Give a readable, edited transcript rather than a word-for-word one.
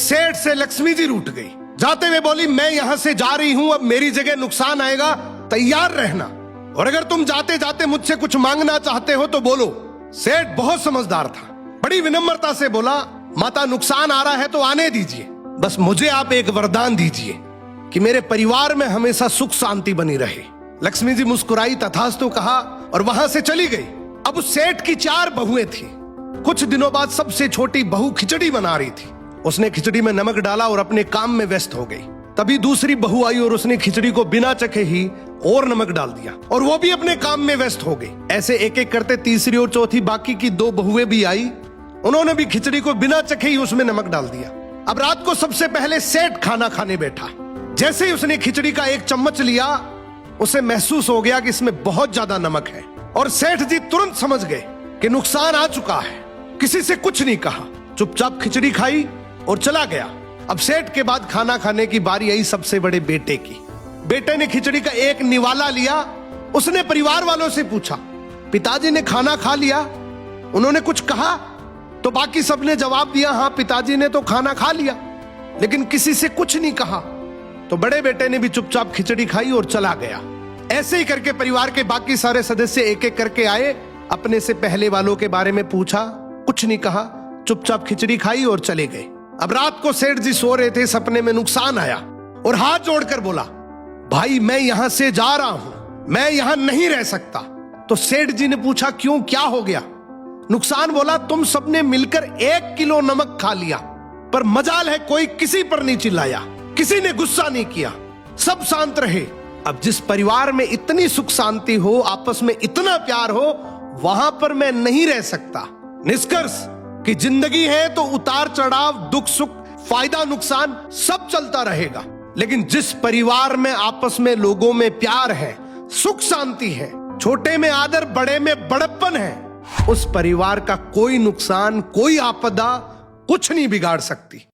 सेठ से लक्ष्मी जी रूठ गई। जाते हुए बोली, मैं यहां से जा रही हूं, अब मेरी जगह नुकसान आएगा, तैयार रहना, और अगर तुम जाते जाते मुझसे कुछ मांगना चाहते हो तो बोलो। सेठ बहुत समझदार था, बड़ी विनम्रता से बोला, माता नुकसान आ रहा है तो आने दीजिए, बस मुझे आप एक वरदान दीजिए कि मेरे परिवार में हमेशा सुख शांति बनी रहे। लक्ष्मी जी मुस्कुराई, तथास्तु कहा और वहां से चली गई। अब उस सेठ की 4 बहुएं थी। कुछ दिनों बाद सबसे छोटी बहू खिचड़ी बना रही थी। उसने खिचड़ी में नमक डाला और अपने काम में व्यस्त हो गई। तभी दूसरी बहू आई और उसने खिचड़ी को बिना चखे ही और नमक डाल दिया और वो भी अपने काम में व्यस्त हो गई। ऐसे एक एक करते तीसरी और चौथी बाकी की 2 बहुएं भी आई, उन्होंने भी खिचड़ी को बिना चखे ही उसमें नमक डाल दिया। अब रात को सबसे पहले सेठ खाना खाने बैठा। जैसे ही उसने खिचड़ी का 1 चम्मच लिया, उसे महसूस हो गया कि इसमें बहुत ज्यादा नमक है, और सेठ जी तुरंत समझ गए कि नुकसान आ चुका है। किसी से कुछ नहीं कहा, चुपचाप खिचड़ी खाई और चला गया। अब सेठ के बाद खाना खाने की बारी आई सबसे बड़े बेटे की। बेटे ने खिचड़ी का 1 निवाला लिया। उसने परिवार वालों से पूछा, पिताजी ने खाना खा लिया? उन्होंने कुछ कहा? तो बाकी सबने जवाब दिया, हाँ पिताजी ने तो खाना खा लिया, लेकिन किसी से कुछ नहीं कहा। तो बड़े बेटे ने भी चुपचाप खिचड़ी खाई और चला गया। ऐसे ही करके परिवार के बाकी सारे सदस्य एक एक करके आए, अपने से पहले वालों के बारे में पूछा, कुछ नहीं कहा, चुपचाप खिचड़ी खाई और चले गए। अब रात को सेठ जी सो रहे थे, सपने में नुकसान आया और हाथ जोड़कर बोला, भाई मैं यहां से जा रहा हूं, मैं यहां नहीं रह सकता। तो सेठ जी ने पूछा, क्यों, क्या हो गया? नुकसान बोला, तुम सबने मिलकर 1 किलो नमक खा लिया, पर मजाल है कोई किसी पर नहीं चिल्लाया, किसी ने गुस्सा नहीं किया, सब शांत रहे। अब जिस परिवार में इतनी सुख शांति हो, आपस में इतना प्यार हो, वहां पर मैं नहीं रह सकता। निष्कर्ष कि जिंदगी है तो उतार चढ़ाव, दुख सुख, फायदा नुकसान सब चलता रहेगा, लेकिन जिस परिवार में आपस में लोगों में प्यार है, सुख शांति है, छोटे में आदर, बड़े में बड़प्पन है, उस परिवार का कोई नुकसान, कोई आपदा कुछ नहीं बिगाड़ सकती।